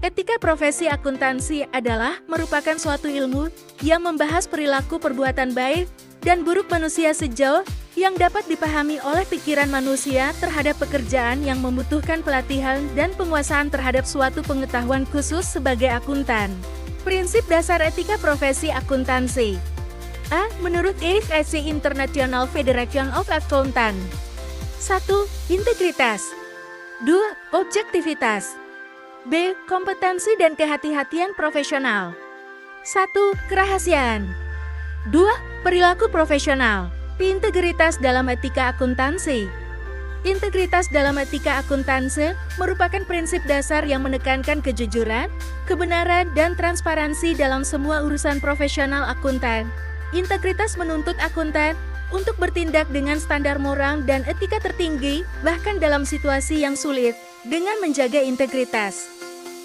Etika profesi akuntansi adalah merupakan suatu ilmu yang membahas perilaku perbuatan baik dan buruk manusia sejauh yang dapat dipahami oleh pikiran manusia terhadap pekerjaan yang membutuhkan pelatihan dan penguasaan terhadap suatu pengetahuan khusus sebagai akuntan. Prinsip dasar etika profesi akuntansi. A. Menurut IFSC International Federation of Accountants. 1. Integritas. 2. Objektivitas. B. Kompetensi dan kehati-hatian profesional. 1. Kerahasiaan. 2. Perilaku profesional. Integritas dalam etika akuntansi. Integritas dalam etika akuntansi merupakan prinsip dasar yang menekankan kejujuran, kebenaran, dan transparansi dalam semua urusan profesional akuntan. Integritas menuntut akuntan untuk bertindak dengan standar moral dan etika tertinggi, bahkan dalam situasi yang sulit, dengan menjaga integritas.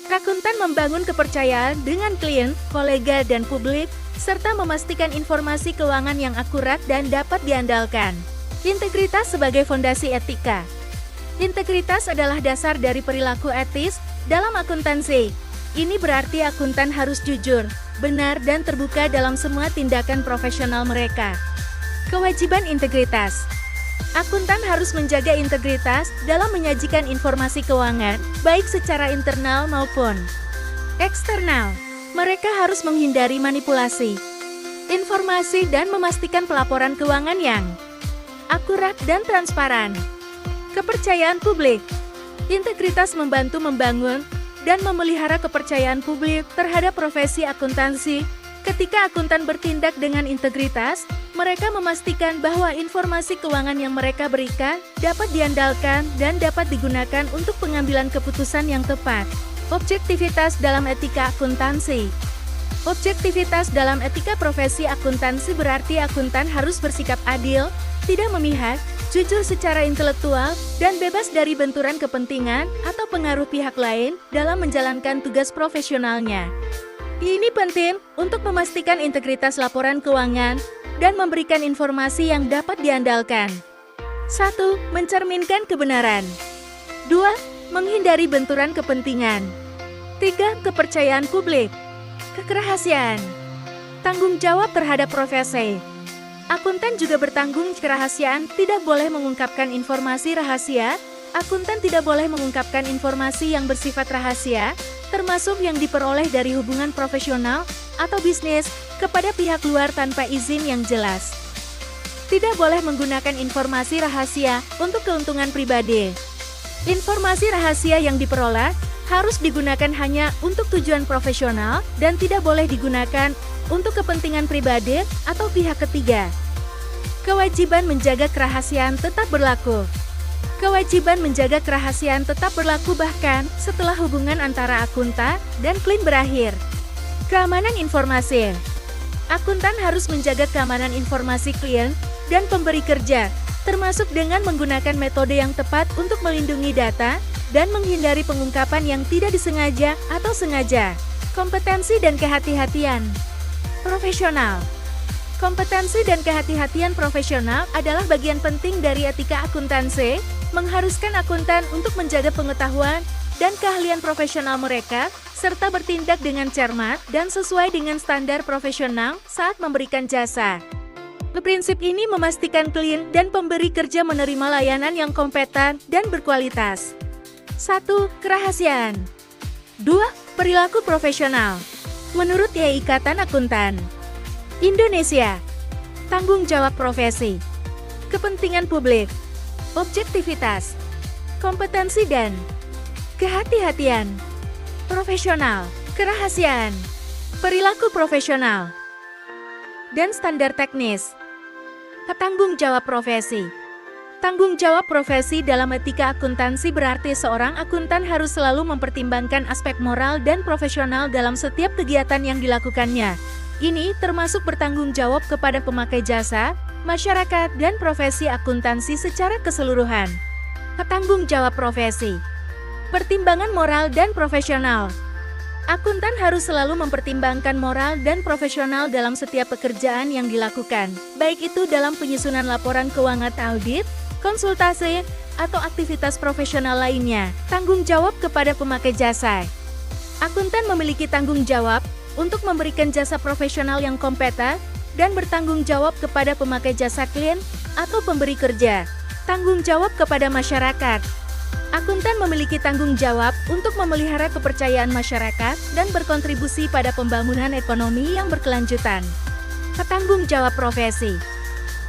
Akuntan membangun kepercayaan dengan klien, kolega, dan publik, serta memastikan informasi keuangan yang akurat dan dapat diandalkan. Integritas sebagai fondasi etika. Integritas adalah dasar dari perilaku etis dalam akuntansi. Ini berarti akuntan harus jujur, benar, dan terbuka dalam semua tindakan profesional mereka. Kewajiban integritas. Akuntan harus menjaga integritas dalam menyajikan informasi keuangan, baik secara internal maupun eksternal. Mereka harus menghindari manipulasi informasi dan memastikan pelaporan keuangan yang akurat dan transparan. Kepercayaan publik. Integritas membantu membangun dan memelihara kepercayaan publik terhadap profesi akuntansi. Ketika akuntan bertindak dengan integritas, mereka memastikan bahwa informasi keuangan yang mereka berikan dapat diandalkan dan dapat digunakan untuk pengambilan keputusan yang tepat. Objektivitas dalam etika akuntansi. Objektivitas dalam etika profesi akuntansi berarti akuntan harus bersikap adil, tidak memihak, jujur secara intelektual, dan bebas dari benturan kepentingan atau pengaruh pihak lain dalam menjalankan tugas profesionalnya. Ini penting untuk memastikan integritas laporan keuangan dan memberikan informasi yang dapat diandalkan. 1. Mencerminkan kebenaran. 2. Menghindari benturan kepentingan. 3. Kepercayaan publik. Kerahasiaan. Tanggung jawab terhadap profesi. Akuntan juga bertanggung kerahasiaan, tidak boleh mengungkapkan informasi rahasia. Akuntan tidak boleh mengungkapkan informasi yang bersifat rahasia, termasuk yang diperoleh dari hubungan profesional atau bisnis, kepada pihak luar tanpa izin yang jelas. Tidak boleh menggunakan informasi rahasia untuk keuntungan pribadi. Informasi rahasia yang diperoleh harus digunakan hanya untuk tujuan profesional dan tidak boleh digunakan untuk kepentingan pribadi atau pihak ketiga. Kewajiban menjaga kerahasiaan tetap berlaku. Kewajiban menjaga kerahasiaan tetap berlaku bahkan setelah hubungan antara akuntan dan klien berakhir. Keamanan informasi. Akuntan harus menjaga keamanan informasi klien dan pemberi kerja, termasuk dengan menggunakan metode yang tepat untuk melindungi data dan menghindari pengungkapan yang tidak disengaja atau sengaja. Kompetensi dan kehati-hatian profesional. Kompetensi dan kehati-hatian profesional adalah bagian penting dari etika akuntansi, mengharuskan akuntan untuk menjaga pengetahuan dan keahlian profesional mereka, serta bertindak dengan cermat dan sesuai dengan standar profesional saat memberikan jasa. Prinsip ini memastikan klien dan pemberi kerja menerima layanan yang kompeten dan berkualitas. 1. Kerahasiaan. 2. Perilaku profesional. Menurut Ikatan Akuntan Indonesia, tanggung jawab profesi, kepentingan publik, objektivitas, kompetensi dan kehati-hatian profesional, kerahasiaan, perilaku profesional, dan standar teknis. Tanggung jawab profesi. Tanggung jawab profesi dalam etika akuntansi berarti seorang akuntan harus selalu mempertimbangkan aspek moral dan profesional dalam setiap kegiatan yang dilakukannya. Ini termasuk bertanggung jawab kepada pemakai jasa, masyarakat, dan profesi akuntansi secara keseluruhan. Tanggung jawab profesi. Pertimbangan moral dan profesional. Akuntan harus selalu mempertimbangkan moral dan profesional dalam setiap pekerjaan yang dilakukan, baik itu dalam penyusunan laporan keuangan audit, konsultasi, atau aktivitas profesional lainnya. Tanggung jawab kepada pemakai jasa. Akuntan memiliki tanggung jawab untuk memberikan jasa profesional yang kompeten dan bertanggung jawab kepada pemakai jasa klien atau pemberi kerja. Tanggung jawab kepada masyarakat. Akuntan memiliki tanggung jawab untuk memelihara kepercayaan masyarakat dan berkontribusi pada pembangunan ekonomi yang berkelanjutan. Tanggung jawab profesi.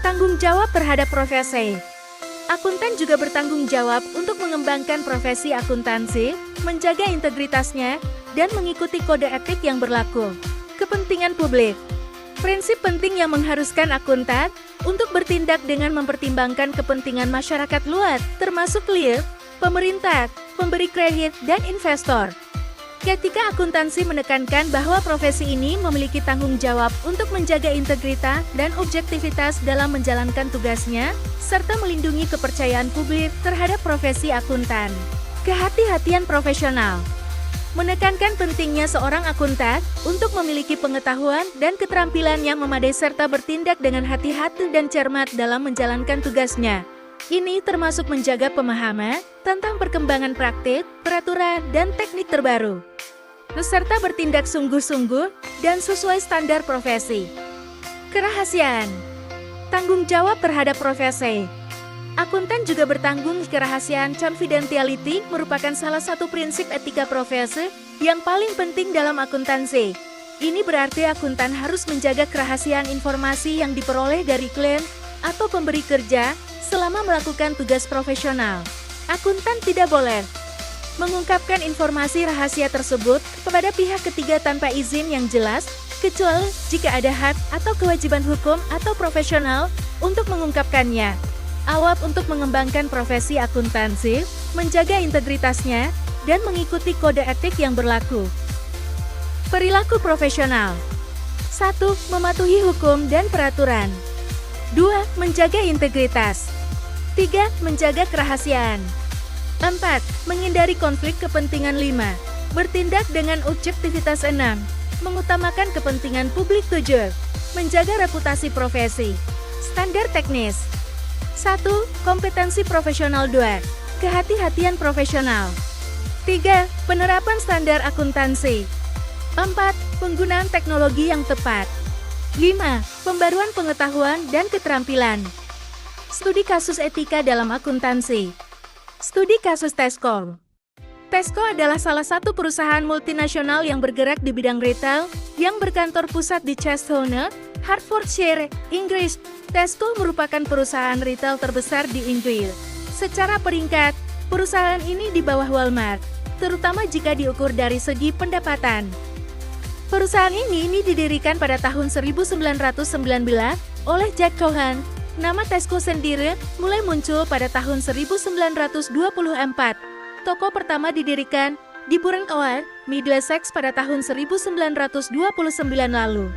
Tanggung jawab terhadap profesi. Akuntan juga bertanggung jawab untuk mengembangkan profesi akuntansi, menjaga integritasnya, dan mengikuti kode etik yang berlaku. Kepentingan publik. Prinsip penting yang mengharuskan akuntan untuk bertindak dengan mempertimbangkan kepentingan masyarakat luas, termasuk klien, pemerintah, pemberi kredit, dan investor. Ketika akuntansi menekankan bahwa profesi ini memiliki tanggung jawab untuk menjaga integritas dan objektivitas dalam menjalankan tugasnya, serta melindungi kepercayaan publik terhadap profesi akuntan. Kehati-hatian profesional. Menekankan pentingnya seorang akuntan untuk memiliki pengetahuan dan keterampilan yang memadai serta bertindak dengan hati-hati dan cermat dalam menjalankan tugasnya. Ini termasuk menjaga pemahaman tentang perkembangan praktik, peraturan, dan teknik terbaru, serta bertindak sungguh-sungguh dan sesuai standar profesi. Kerahasiaan. Tanggung jawab terhadap profesi. Akuntan juga bertanggung kerahasiaan. Confidentiality merupakan salah satu prinsip etika profesi yang paling penting dalam akuntansi. Ini berarti akuntan harus menjaga kerahasiaan informasi yang diperoleh dari klien atau pemberi kerja selama melakukan tugas profesional. Akuntan tidak boleh mengungkapkan informasi rahasia tersebut kepada pihak ketiga tanpa izin yang jelas, kecuali jika ada hak atau kewajiban hukum atau profesional untuk mengungkapkannya. Awab untuk mengembangkan profesi akuntansi, menjaga integritasnya, dan mengikuti kode etik yang berlaku. Perilaku profesional. 1. Mematuhi hukum dan peraturan. 2. Menjaga integritas. 3. Menjaga kerahasiaan. 4. Menghindari konflik kepentingan. 5. Bertindak dengan objektivitas. 6. Mengutamakan kepentingan publik. 7. Menjaga reputasi profesi. Standar teknis. 1. Kompetensi profesional. 2. Kehati-hatian profesional. 3. Penerapan standar akuntansi. 4. Penggunaan teknologi yang tepat. 5. Pembaruan pengetahuan dan keterampilan. Studi kasus etika dalam akuntansi. Studi kasus Tesco. Tesco adalah salah satu perusahaan multinasional yang bergerak di bidang retail yang berkantor pusat di Cheshire, Hertfordshire, Inggris. Tesco merupakan perusahaan retail terbesar di Inggris. Secara peringkat, perusahaan ini di bawah Walmart, terutama jika diukur dari segi pendapatan. Perusahaan ini didirikan pada tahun 1919 oleh Jack Cohen. Nama Tesco sendiri mulai muncul pada tahun 1924. Toko pertama didirikan di Burren Oak, Middlesex pada tahun 1929 lalu.